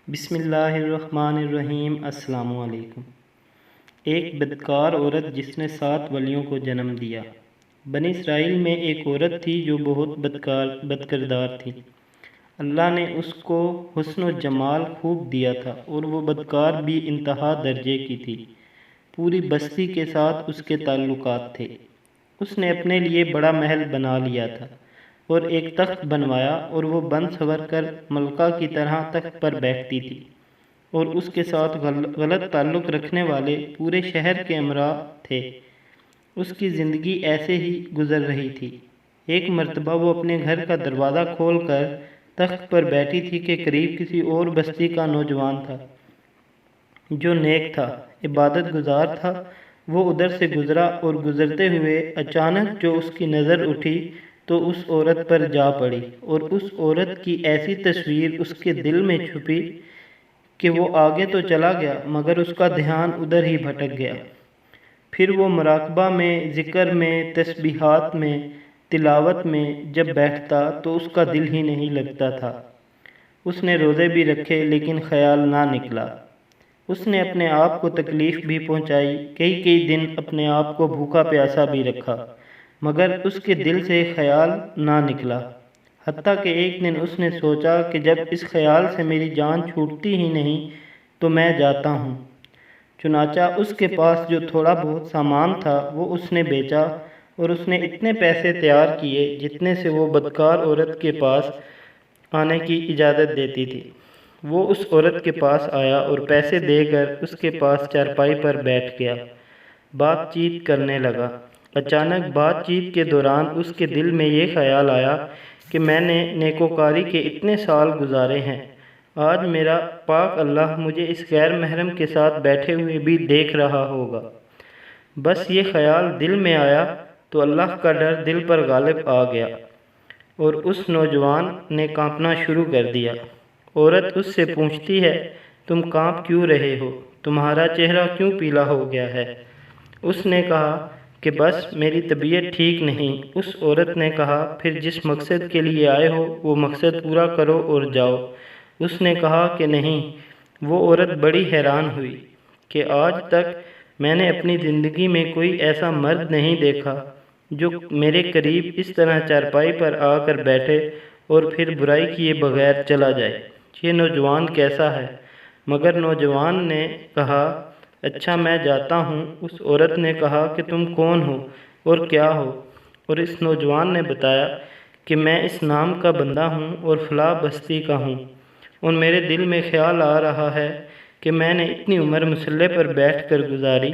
بسم اللہ الرحمن الرحیم۔ السلام علیکم۔ ایک بدکار عورت جس نے 7 ولیوں کو جنم دیا۔ بنی اسرائیل میں ایک عورت تھی جو بہت بدکردار تھی۔ اللہ نے اس کو حسن و جمال خوب دیا تھا اور وہ بدکار بھی انتہا درجے کی تھی۔ پوری بستی کے ساتھ اس کے تعلقات تھے۔ اس نے اپنے لیے بڑا محل بنا لیا تھا اور ایک تخت بنوایا اور وہ بن سنور کر ملکہ کی طرح تخت پر بیٹھتی تھی، اور اس کے ساتھ غلط تعلق رکھنے والے پورے شہر کے امراء تھے۔ اس کی زندگی ایسے ہی گزر رہی تھی۔ ایک مرتبہ وہ اپنے گھر کا دروازہ کھول کر تخت پر بیٹھی تھی کہ قریب کسی اور بستی کا نوجوان تھا جو نیک تھا، عبادت گزار تھا۔ وہ ادھر سے گزرا اور گزرتے ہوئے اچانک جو اس کی نظر اٹھی تو اس عورت پر جا پڑی، اور اس عورت کی ایسی تصویر اس کے دل میں چھپی کہ وہ آگے تو چلا گیا مگر اس کا دھیان ادھر ہی بھٹک گیا۔ پھر وہ مراقبہ میں، ذکر میں، تسبیحات میں، تلاوت میں جب بیٹھتا تو اس کا دل ہی نہیں لگتا تھا۔ اس نے روزے بھی رکھے لیکن خیال نہ نکلا۔ اس نے اپنے آپ کو تکلیف بھی پہنچائی، کئی دن اپنے آپ کو بھوکا پیاسا بھی رکھا، مگر اس کے دل سے خیال نہ نکلا۔ حتیٰ کہ ایک دن اس نے سوچا کہ جب اس خیال سے میری جان چھوٹتی ہی نہیں تو میں جاتا ہوں۔ چنانچہ اس کے پاس جو تھوڑا بہت سامان تھا وہ اس نے بیچا، اور اس نے اتنے پیسے تیار کیے جتنے سے وہ بدکار عورت کے پاس آنے کی اجازت دیتی تھی۔ وہ اس عورت کے پاس آیا اور پیسے دے کر اس کے پاس چارپائی پر بیٹھ گیا، بات چیت کرنے لگا۔ اچانک بات چیت کے دوران اس کے دل میں یہ خیال آیا کہ میں نے نیکوکاری کے اتنے سال گزارے ہیں، آج میرا پاک اللہ مجھے اس غیر محرم کے ساتھ بیٹھے ہوئے بھی دیکھ رہا ہوگا۔ بس یہ خیال دل میں آیا تو اللہ کا ڈر دل پر غالب آ گیا اور اس نوجوان نے کانپنا شروع کر دیا۔ عورت اس سے پوچھتی ہے، تم کانپ کیوں رہے ہو؟ تمہارا چہرہ کیوں پیلا ہو گیا ہے؟ اس نے کہا کہ بس میری طبیعت ٹھیک نہیں۔ اس عورت نے کہا، پھر جس مقصد کے لیے آئے ہو وہ مقصد پورا کرو اور جاؤ۔ اس نے کہا کہ نہیں۔ وہ عورت بڑی حیران ہوئی کہ آج تک میں نے اپنی زندگی میں کوئی ایسا مرد نہیں دیکھا جو میرے قریب اس طرح چارپائی پر آ کر بیٹھے اور پھر برائی کیے بغیر چلا جائے۔ یہ نوجوان کیسا ہے؟ مگر نوجوان نے کہا، اچھا میں جاتا ہوں۔ اس عورت نے کہا کہ تم کون ہو اور کیا ہو؟ اور اس نوجوان نے بتایا کہ میں اس نام کا بندہ ہوں اور فلاں بستی کا ہوں، اور میرے دل میں خیال آ رہا ہے کہ میں نے اتنی عمر مصلے پر بیٹھ کر گزاری،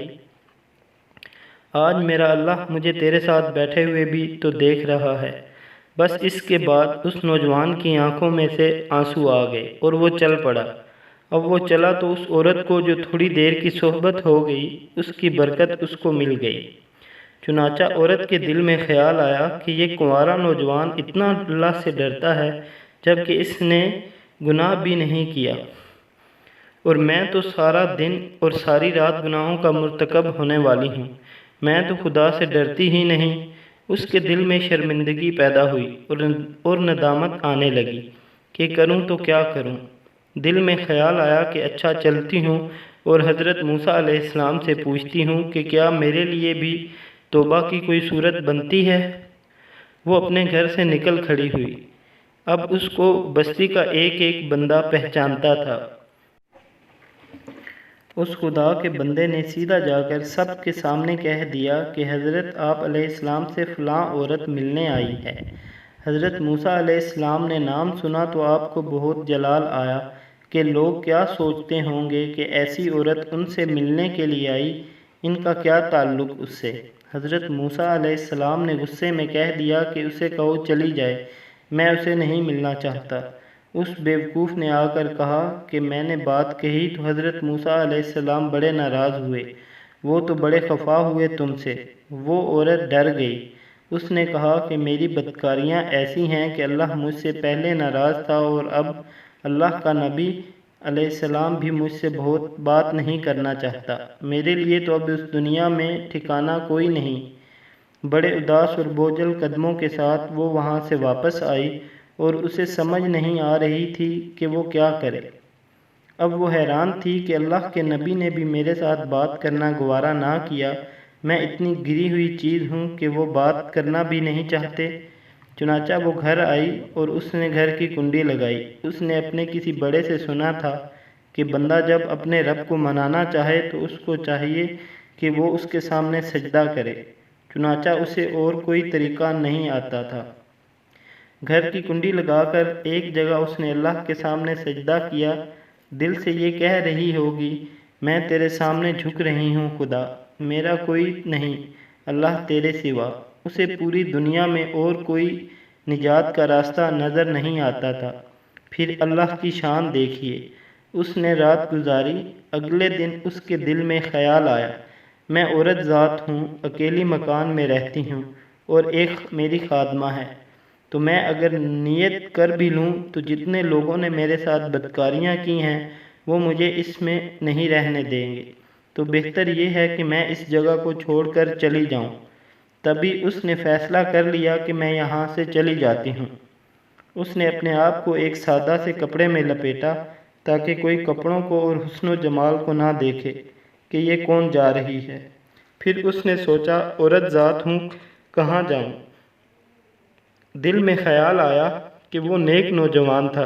آج میرا اللہ مجھے تیرے ساتھ بیٹھے ہوئے بھی تو دیکھ رہا ہے۔ بس اس کے بعد اس نوجوان کی آنکھوں میں سے آنسو آ گئے اور وہ چل پڑا۔ اب وہ چلا تو اس عورت کو جو تھوڑی دیر کی صحبت ہو گئی اس کی برکت اس کو مل گئی۔ چنانچہ عورت کے دل میں خیال آیا کہ یہ کنوارا نوجوان اتنا اللہ سے ڈرتا ہے جبکہ اس نے گناہ بھی نہیں کیا، اور میں تو سارا دن اور ساری رات گناہوں کا مرتکب ہونے والی ہوں، میں تو خدا سے ڈرتی ہی نہیں۔ اس کے دل میں شرمندگی پیدا ہوئی اور ندامت آنے لگی کہ کروں تو کیا کروں۔ دل میں خیال آیا کہ اچھا چلتی ہوں اور حضرت موسیٰ علیہ السلام سے پوچھتی ہوں کہ کیا میرے لیے بھی توبہ کی کوئی صورت بنتی ہے۔ وہ اپنے گھر سے نکل کھڑی ہوئی۔ اب اس کو بستی کا ایک بندہ پہچانتا تھا۔ اس خدا کے بندے نے سیدھا جا کر سب کے سامنے کہہ دیا کہ حضرت آپ علیہ السلام سے فلاں عورت ملنے آئی ہے۔ حضرت موسیٰ علیہ السلام نے نام سنا تو آپ کو بہت جلال آیا کہ لوگ کیا سوچتے ہوں گے کہ ایسی عورت ان سے ملنے کے لیے آئی، ان کا کیا تعلق اس سے؟ حضرت موسیٰ علیہ السلام نے غصے میں کہہ دیا کہ اسے کہو چلی جائے، میں اسے نہیں ملنا چاہتا۔ اس بیوقوف نے آ کر کہا کہ میں نے بات کہی تو حضرت موسیٰ علیہ السلام بڑے ناراض ہوئے، وہ تو بڑے خفا ہوئے تم سے۔ وہ عورت ڈر گئی۔ اس نے کہا کہ میری بدکاریاں ایسی ہیں کہ اللہ مجھ سے پہلے ناراض تھا اور اب اللہ کا نبی علیہ السلام بھی مجھ سے بہت بات نہیں کرنا چاہتا، میرے لیے تو اب اس دنیا میں ٹھکانہ کوئی نہیں۔ بڑے اداس اور بوجھل قدموں کے ساتھ وہ وہاں سے واپس آئی اور اسے سمجھ نہیں آ رہی تھی کہ وہ کیا کرے۔ اب وہ حیران تھی کہ اللہ کے نبی نے بھی میرے ساتھ بات کرنا گوارا نہ کیا، میں اتنی گری ہوئی چیز ہوں کہ وہ بات کرنا بھی نہیں چاہتے۔ چنانچہ وہ گھر آئی اور اس نے گھر کی کنڈی لگائی۔ اس نے اپنے کسی بڑے سے سنا تھا کہ بندہ جب اپنے رب کو منانا چاہے تو اس کو چاہیے کہ وہ اس کے سامنے سجدہ کرے، چنانچہ اسے اور کوئی طریقہ نہیں آتا تھا۔ گھر کی کنڈی لگا کر ایک جگہ اس نے اللہ کے سامنے سجدہ کیا، دل سے یہ کہہ رہی ہوگی، میں تیرے سامنے جھک رہی ہوں خدا، میرا کوئی نہیں اللہ تیرے سوا۔ اسے پوری دنیا میں اور کوئی نجات کا راستہ نظر نہیں آتا تھا۔ پھر اللہ کی شان دیکھیے، اس نے رات گزاری۔ اگلے دن اس کے دل میں خیال آیا، میں عورت ذات ہوں، اکیلی مکان میں رہتی ہوں اور ایک میری خادمہ ہے، تو میں اگر نیت کر بھی لوں تو جتنے لوگوں نے میرے ساتھ بدکاریاں کی ہیں وہ مجھے اس میں نہیں رہنے دیں گے، تو بہتر یہ ہے کہ میں اس جگہ کو چھوڑ کر چلی جاؤں۔ تبھی اس نے فیصلہ کر لیا کہ میں یہاں سے چلی جاتی ہوں۔ اس نے اپنے آپ کو ایک سادہ سے کپڑے میں لپیٹا تاکہ کوئی کپڑوں کو اور حسن و جمال کو نہ دیکھے کہ یہ کون جا رہی ہے۔ پھر اس نے سوچا، عورت ذات ہوں، کہاں جاؤں؟ دل میں خیال آیا کہ وہ نیک نوجوان تھا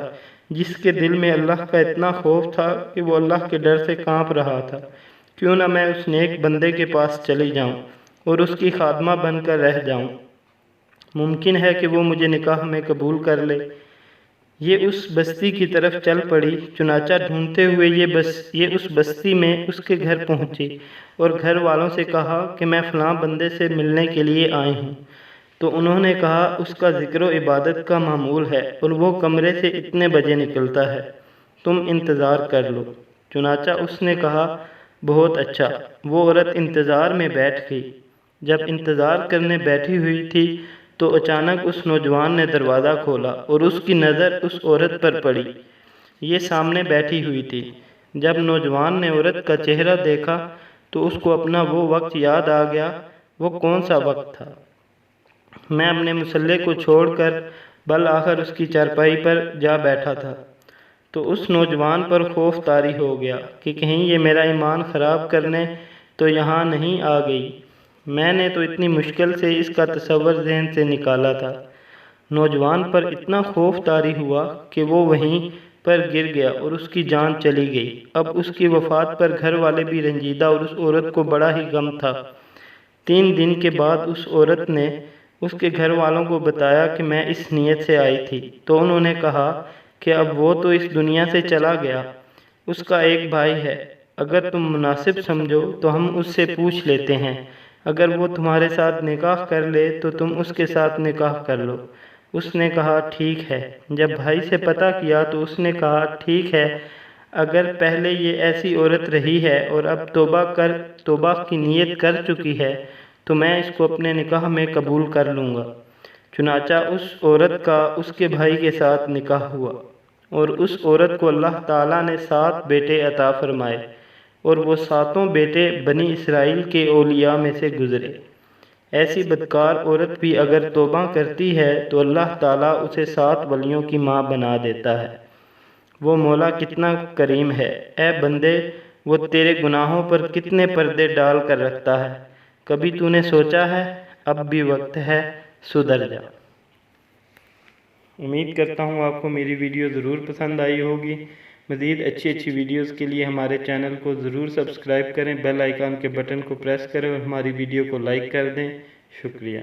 جس کے دل میں اللہ کا اتنا خوف تھا کہ وہ اللہ کے ڈر سے کانپ رہا تھا۔ کیوں نہ میں اس نیک بندے کے پاس چلی جاؤں اور اس کی خادمہ بن کر رہ جاؤں، ممکن ہے کہ وہ مجھے نکاح میں قبول کر لے۔ یہ اس بستی کی طرف چل پڑی۔ چنانچہ ڈھونڈتے ہوئے یہ اس بستی میں اس کے گھر پہنچی اور گھر والوں سے کہا کہ میں فلاں بندے سے ملنے کے لیے آئی ہوں۔ تو انہوں نے کہا، اس کا ذکر و عبادت کا معمول ہے اور وہ کمرے سے اتنے بجے نکلتا ہے، تم انتظار کر لو۔ چنانچہ اس نے کہا، بہت اچھا۔ وہ عورت انتظار میں بیٹھ گئی۔ جب انتظار کرنے بیٹھی ہوئی تھی تو اچانک اس نوجوان نے دروازہ کھولا اور اس کی نظر اس عورت پر پڑی۔ یہ سامنے بیٹھی ہوئی تھی۔ جب نوجوان نے عورت کا چہرہ دیکھا تو اس کو اپنا وہ وقت یاد آ گیا۔ وہ کون سا وقت تھا؟ میں اپنے مسلح کو چھوڑ کر بالآخر اس کی چارپائی پر جا بیٹھا تھا، تو اس نوجوان پر خوف طاری ہو گیا کہ کہیں یہ میرا ایمان خراب کرنے تو یہاں نہیں آ گئی۔ میں نے تو اتنی مشکل سے اس کا تصور ذہن سے نکالا تھا۔ نوجوان پر اتنا خوف طاری ہوا کہ وہ وہیں پر گر گیا اور اس کی جان چلی گئی۔ اب اس کی وفات پر گھر والے بھی رنجیدہ اور اس عورت کو بڑا ہی غم تھا۔ 3 دن کے بعد اس عورت نے اس کے گھر والوں کو بتایا کہ میں اس نیت سے آئی تھی، تو انہوں نے کہا کہ اب وہ تو اس دنیا سے چلا گیا، اس کا ایک بھائی ہے، اگر تم مناسب سمجھو تو ہم اس سے پوچھ لیتے ہیں، اگر وہ تمہارے ساتھ نکاح کر لے تو تم اس کے ساتھ نکاح کر لو۔ اس نے کہا، ٹھیک ہے۔ جب بھائی سے پتہ کیا تو اس نے کہا، ٹھیک ہے، اگر پہلے یہ ایسی عورت رہی ہے اور اب توبہ کی نیت کر چکی ہے تو میں اس کو اپنے نکاح میں قبول کر لوں گا۔ چنانچہ اس عورت کا اس کے بھائی کے ساتھ نکاح ہوا اور اس عورت کو اللہ تعالیٰ نے 7 بیٹے عطا فرمائے اور وہ 7 بیٹے بنی اسرائیل کے اولیاء میں سے گزرے۔ ایسی بدکار عورت بھی اگر توبہ کرتی ہے تو اللہ تعالیٰ اسے 7 ولیوں کی ماں بنا دیتا ہے۔ وہ مولا کتنا کریم ہے۔ اے بندے، وہ تیرے گناہوں پر کتنے پردے ڈال کر رکھتا ہے، کبھی تو نے سوچا ہے؟ اب بھی وقت ہے، سدھر جا۔ امید کرتا ہوں آپ کو میری ویڈیو ضرور پسند آئی ہوگی۔ مزید اچھی ویڈیوز کے لیے ہمارے چینل کو ضرور سبسکرائب کریں، بیل آئیکن کے بٹن کو پریس کریں اور ہماری ویڈیو کو لائک کر دیں۔ شکریہ۔